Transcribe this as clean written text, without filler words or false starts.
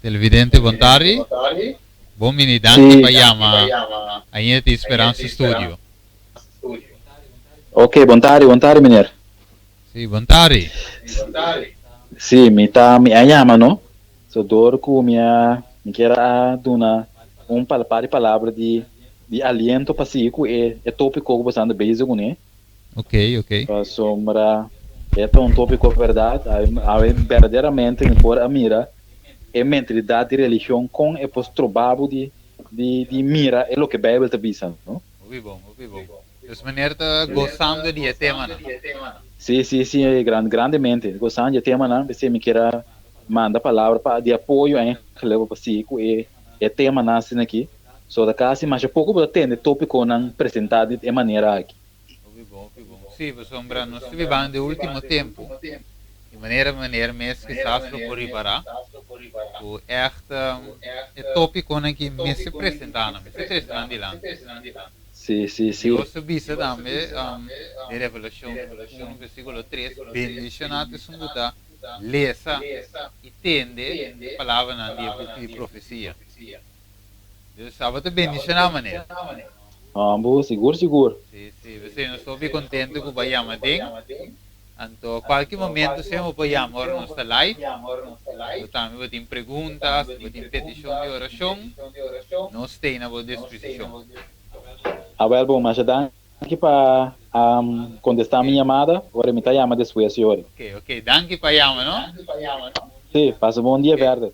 Televidente Bontari, buon mini danke Sì, payama, aieti Speranza Studio. ok, buon tari, meneer. Sì, Bontari, Sì, mi ayama, no? So, dorco, mi quer duna par de palavra de aliento pacífico e tópico que você anda basic, né? ok, ok. Para sombra, é um tópico verdade, a verdadeiramente por a mira, é mentalidade de religião com é postrobado de mira, é o que a Bíblia está dizendo, não? Ouvi bom, ouvi bom. Dus meneer está gostando de tema, não? Sim, grandemente. Gostando de tema, né? Você me quer manda palavra para de apoio, hein? Que leva para si, e tema nasce aqui. Só da casa, mas pouco para ter tópico não apresentado de maneira aqui. Ouvi bom, ouvi bom. Sì, sombra, nós estivemos de último tempo, de maneira mês que sastro por ribará, o echt, é tópico que me se apresentando, me se apresentando de lá. E Sim. hoje visa também, de Revelação 1, versículo 3, bendicionado são da lesa e tende a palavra de profecia. Deus sabe te bendicionar, mané. Seguro. Sim, você não estou bem contente com o Bayama tem. Então, qualquer momento, se eu vou chamar nossa live, eu também vou ter perguntas, vou ter petição de oração, nós temos na disposição. Bom, mas já aqui para contestar a minha chamada, agora me está chamando depois, senhor. Ok, danke para chamar, não? Sim, passa um bom dia, Ok, verde.